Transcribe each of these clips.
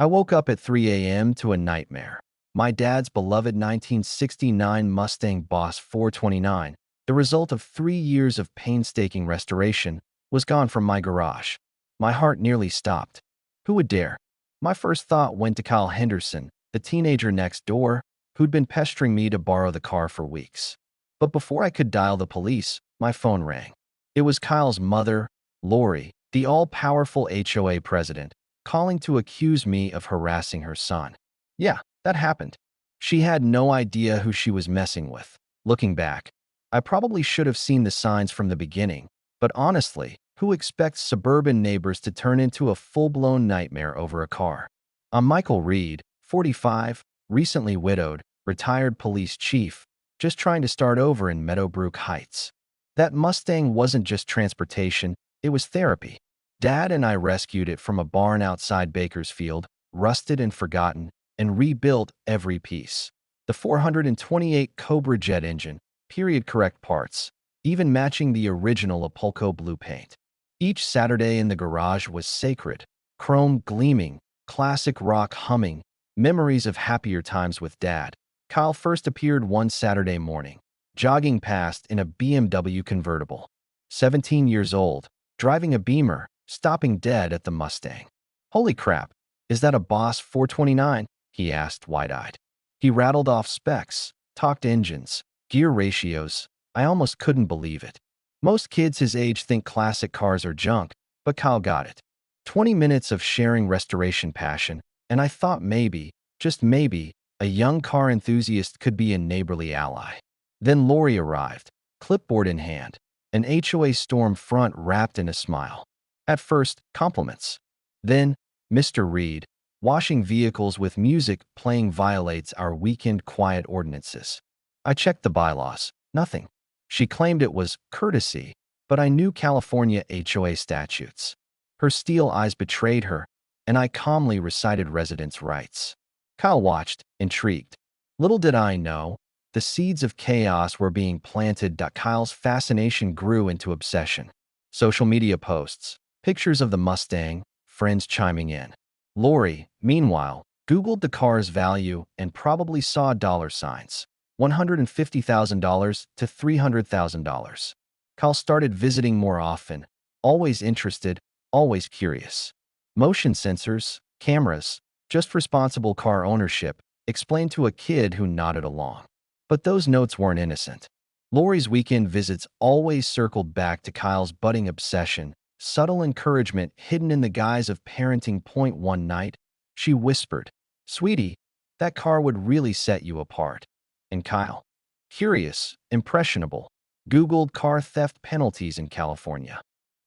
I woke up at 3 a.m. to a nightmare. My dad's beloved 1969 Mustang Boss 429, the result of 3 years of painstaking restoration, was gone from my garage. My heart nearly stopped. Who would dare? My first thought went to Kyle Henderson, the teenager next door, who'd been pestering me to borrow the car for weeks. But before I could dial the police, my phone rang. It was Kyle's mother, Lori, the all-powerful HOA president, calling to accuse me of harassing her son. Yeah, that happened. She had no idea who she was messing with. Looking back, I probably should have seen the signs from the beginning, but honestly, who expects suburban neighbors to turn into a full-blown nightmare over a car? I'm Michael Reed, 45, recently widowed, retired police chief, just trying to start over in Meadowbrook Heights. That Mustang wasn't just transportation, it was therapy. Dad and I rescued it from a barn outside Bakersfield, rusted and forgotten, and rebuilt every piece. The 428 Cobra jet engine, period-correct parts, even matching the original Apolco blue paint. Each Saturday in the garage was sacred, chrome gleaming, classic rock humming, memories of happier times with Dad. Kyle first appeared one Saturday morning, jogging past in a BMW convertible. 17 years old, driving a Beamer, stopping dead at the Mustang. "Holy crap, is that a Boss 429? He asked, wide-eyed. He rattled off specs, talked engines, gear ratios. I almost couldn't believe it. Most kids his age think classic cars are junk, but Kyle got it. 20 minutes of sharing restoration passion, and I thought maybe, just maybe, a young car enthusiast could be a neighborly ally. Then Lori arrived, clipboard in hand, an HOA storm front wrapped in a smile. At first, compliments. Then, Mr. Reed, washing vehicles with music playing violates our weekend quiet ordinances. I checked the bylaws. Nothing. She claimed it was courtesy, but I knew California HOA statutes. Her steel eyes betrayed her, and I calmly recited residents' rights. Kyle watched, intrigued. Little did I know, the seeds of chaos were being planted. Kyle's fascination grew into obsession. Social media posts, pictures of the Mustang, friends chiming in. Lori, meanwhile, Googled the car's value and probably saw dollar signs. $150,000 to $300,000. Kyle started visiting more often, always interested, always curious. Motion sensors, cameras, just responsible car ownership, explained to a kid who nodded along. But those notes weren't innocent. Lori's weekend visits always circled back to Kyle's budding obsession, subtle encouragement hidden in the guise of parenting. One night, she whispered, "Sweetie, that car would really set you apart." And Kyle, curious, impressionable, Googled car theft penalties in California.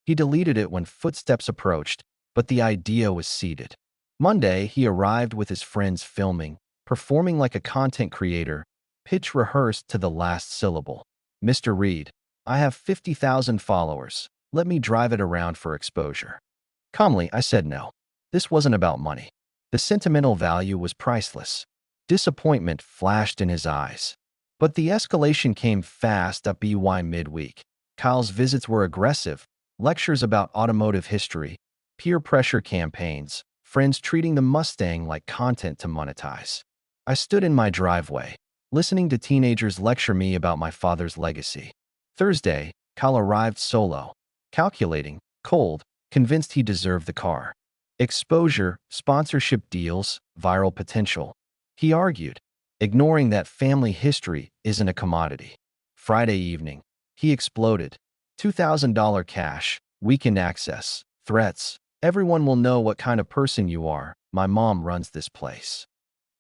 He deleted it when footsteps approached, but the idea was seeded. Monday, he arrived with his friends filming, performing like a content creator, pitch rehearsed to the last syllable. "Mr. Reed, I have 50,000 followers. Let me drive it around for exposure." Calmly, I said no. This wasn't about money. The sentimental value was priceless. Disappointment flashed in his eyes. But the escalation came fast. By midweek, Kyle's visits were aggressive, lectures about automotive history, peer pressure campaigns, friends treating the Mustang like content to monetize. I stood in my driveway, listening to teenagers lecture me about my father's legacy. Thursday, Kyle arrived solo, calculating, cold, convinced he deserved the car. Exposure, sponsorship deals, viral potential. He argued, ignoring that family history isn't a commodity. Friday evening, he exploded. $2,000 cash, weekend access, threats. "Everyone will know what kind of person you are. My mom runs this place."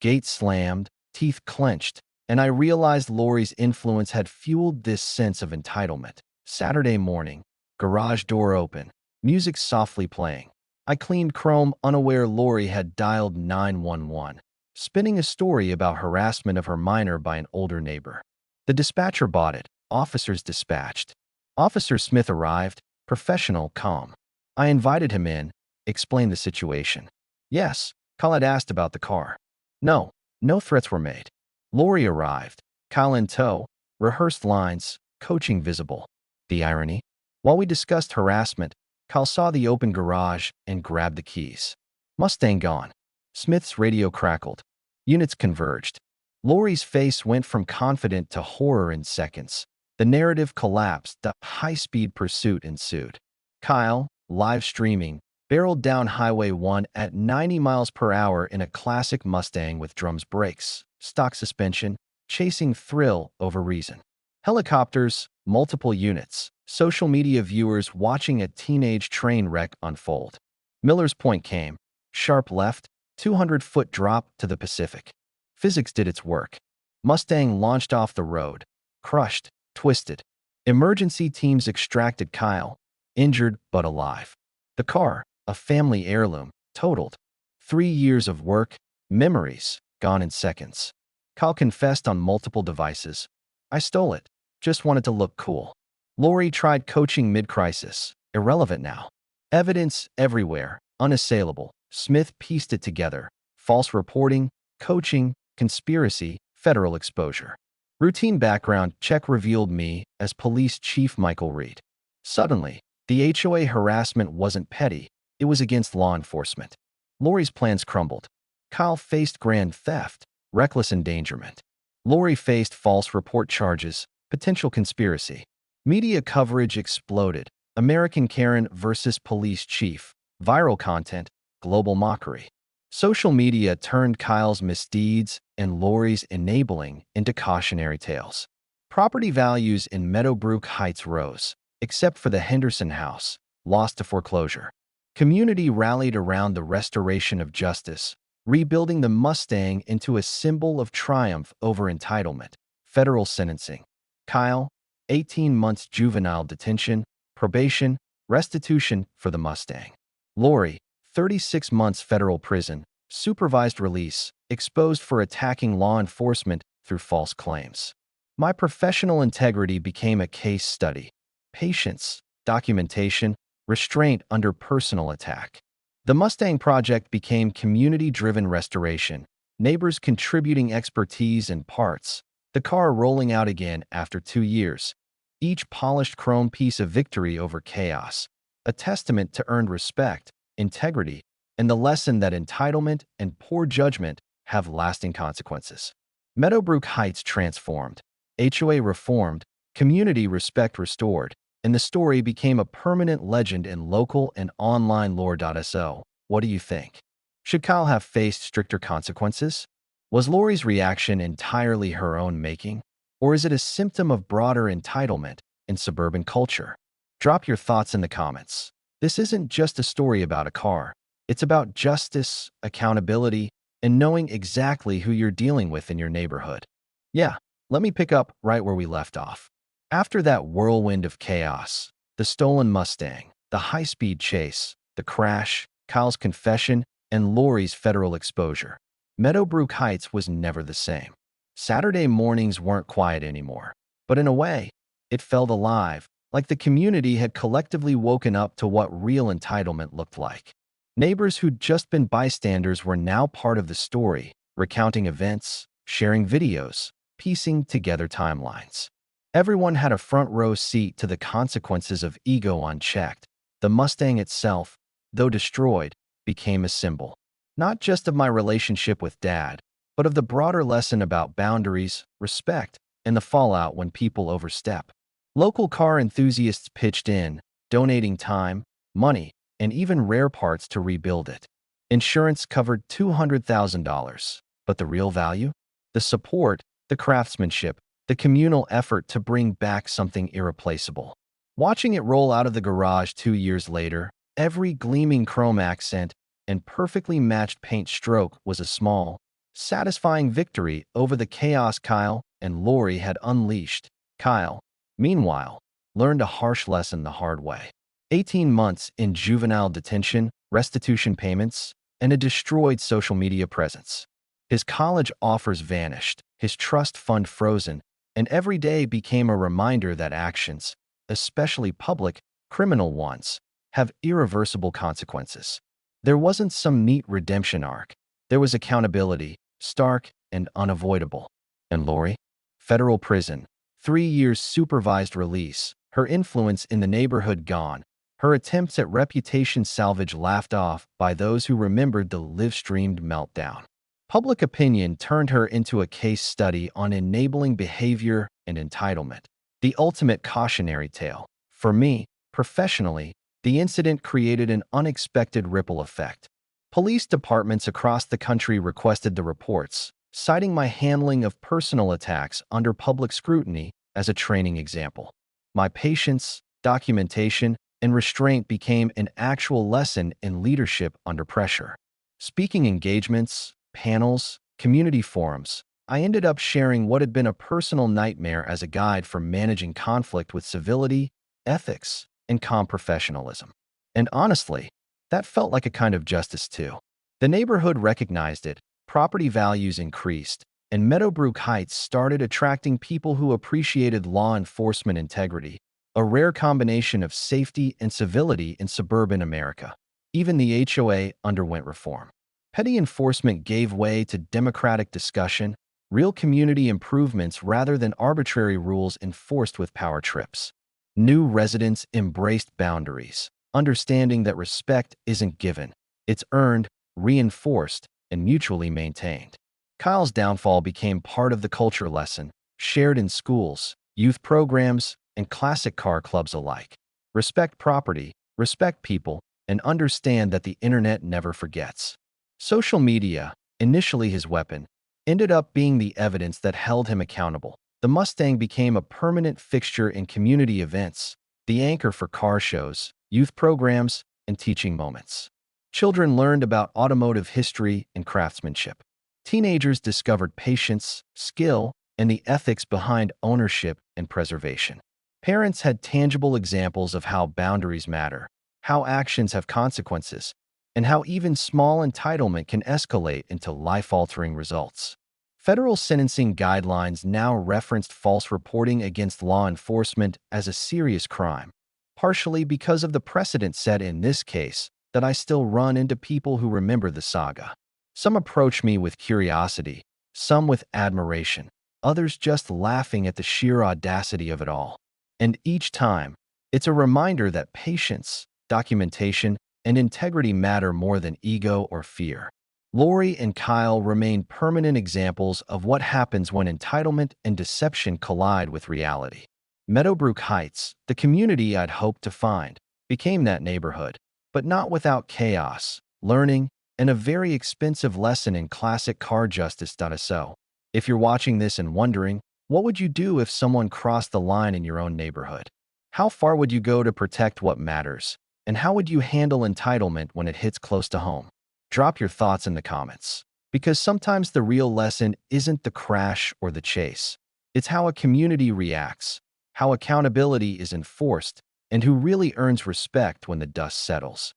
Gate slammed, teeth clenched, and I realized Lori's influence had fueled this sense of entitlement. Saturday morning, garage door open, music softly playing. I cleaned chrome, unaware Lori had dialed 911. Spinning a story about harassment of her minor by an older neighbor. The dispatcher bought it. Officers dispatched. Officer Smith arrived, professional, calm. I invited him in, explained the situation. Yes, Kyle had asked about the car. No threats were made. Lori arrived, Kyle in tow, rehearsed lines, coaching visible. The irony? While we discussed harassment, Kyle saw the open garage and grabbed the keys. Mustang gone. Smith's radio crackled. Units converged. Lori's face went from confident to horror in seconds. The narrative collapsed. The high-speed pursuit ensued. Kyle, live streaming, barreled down Highway 1 at 90 miles per hour in a classic Mustang with drums brakes, stock suspension, chasing thrill over reason. Helicopters, multiple units, social media viewers watching a teenage train wreck unfold. Miller's Point came. Sharp left, 200-foot drop to the Pacific. Physics did its work. Mustang launched off the road. Crushed, twisted. Emergency teams extracted Kyle, injured but alive. The car, a family heirloom, totaled. 3 years of work, memories, gone in seconds. Kyle confessed on multiple devices. I stole it. Just wanted to look cool. Lori tried coaching mid-crisis. Irrelevant now. Evidence everywhere, unassailable. Smith pieced it together. False reporting, coaching, conspiracy, federal exposure. Routine background check revealed me as police chief Michael Reed. Suddenly, the HOA harassment wasn't petty. It was against law enforcement. Lori's plans crumbled. Kyle faced grand theft, reckless endangerment. Lori faced false report charges, potential conspiracy. Media coverage exploded. American Karen versus police chief. Viral content, global mockery. Social media turned Kyle's misdeeds and Lori's enabling into cautionary tales. Property values in Meadowbrook Heights rose, except for the Henderson house, lost to foreclosure. Community rallied around the restoration of justice, rebuilding the Mustang into a symbol of triumph over entitlement. Federal sentencing. Kyle, 18 months juvenile detention, probation, restitution for the Mustang. Lori, 36 months federal prison, supervised release, exposed for attacking law enforcement through false claims. My professional integrity became a case study. Patience, documentation, restraint under personal attack. The Mustang project became community-driven restoration, neighbors contributing expertise and parts, the car rolling out again after 2 years, each polished chrome piece a victory over chaos, a testament to earned respect, integrity, and the lesson that entitlement and poor judgment have lasting consequences. Meadowbrook Heights transformed, HOA reformed, community respect restored, and the story became a permanent legend in local and online lore.so. What do you think? Should Kyle have faced stricter consequences? Was Lori's reaction entirely her own making? Or is it a symptom of broader entitlement in suburban culture? Drop your thoughts in the comments. This isn't just a story about a car. It's about justice, accountability, and knowing exactly who you're dealing with in your neighborhood. Yeah, let me pick up right where we left off. After that whirlwind of chaos, the stolen Mustang, the high-speed chase, the crash, Kyle's confession, and Lori's federal exposure, Meadowbrook Heights was never the same. Saturday mornings weren't quiet anymore, but in a way, it felt alive, like the community had collectively woken up to what real entitlement looked like. Neighbors who'd just been bystanders were now part of the story, recounting events, sharing videos, piecing together timelines. Everyone had a front-row seat to the consequences of ego unchecked. The Mustang itself, though destroyed, became a symbol, not just of my relationship with Dad, but of the broader lesson about boundaries, respect, and the fallout when people overstep. Local car enthusiasts pitched in, donating time, money, and even rare parts to rebuild it. Insurance covered $200,000, but the real value? The support, the craftsmanship, the communal effort to bring back something irreplaceable. Watching it roll out of the garage 2 years later, every gleaming chrome accent and perfectly matched paint stroke was a small, satisfying victory over the chaos Kyle and Lori had unleashed. Kyle, meanwhile, learned a harsh lesson the hard way. 18 months in juvenile detention, restitution payments, and a destroyed social media presence. His college offers vanished, his trust fund frozen, and every day became a reminder that actions, especially public, criminal ones, have irreversible consequences. There wasn't some neat redemption arc. There was accountability, stark and unavoidable. And Lori? Federal prison, 3 years supervised release, her influence in the neighborhood gone, Her attempts at reputation salvage laughed off by those who remembered the live-streamed meltdown. Public opinion turned her into a case study on enabling behavior and entitlement, the ultimate cautionary tale. For me, professionally, the incident created an unexpected ripple effect. Police departments across the country requested the reports, citing my handling of personal attacks under public scrutiny as a training example. My patience, documentation, and restraint became an actual lesson in leadership under pressure. Speaking engagements, panels, community forums, I ended up sharing what had been a personal nightmare as a guide for managing conflict with civility, ethics, and calm professionalism. And honestly, that felt like a kind of justice too. The neighborhood recognized it, property values increased, and Meadowbrook Heights started attracting people who appreciated law enforcement integrity, a rare combination of safety and civility in suburban America. Even the HOA underwent reform. Petty enforcement gave way to democratic discussion, real community improvements rather than arbitrary rules enforced with power trips. New residents embraced boundaries, understanding that respect isn't given, it's earned, reinforced, and mutually maintained. Kyle's downfall became part of the culture lesson, shared in schools, youth programs, and classic car clubs alike. Respect property, respect people, and understand that the internet never forgets. Social media, initially his weapon, ended up being the evidence that held him accountable. The Mustang became a permanent fixture in community events, the anchor for car shows, youth programs, and teaching moments. Children learned about automotive history and craftsmanship. Teenagers discovered patience, skill, and the ethics behind ownership and preservation. Parents had tangible examples of how boundaries matter, how actions have consequences, and how even small entitlement can escalate into life-altering results. Federal sentencing guidelines now referenced false reporting against law enforcement as a serious crime, partially because of the precedent set in this case that I still run into people who remember the saga. Some approach me with curiosity, some with admiration, others just laughing at the sheer audacity of it all. And each time, it's a reminder that patience, documentation, and integrity matter more than ego or fear. Lori and Kyle remain permanent examples of what happens when entitlement and deception collide with reality. Meadowbrook Heights, the community I'd hoped to find, became that neighborhood, but not without chaos, learning, and a very expensive lesson in classic car justice. So, if you're watching this and wondering, what would you do if someone crossed the line in your own neighborhood? How far would you go to protect what matters? And how would you handle entitlement when it hits close to home? Drop your thoughts in the comments, because sometimes the real lesson isn't the crash or the chase. It's how a community reacts, how accountability is enforced, and who really earns respect when the dust settles.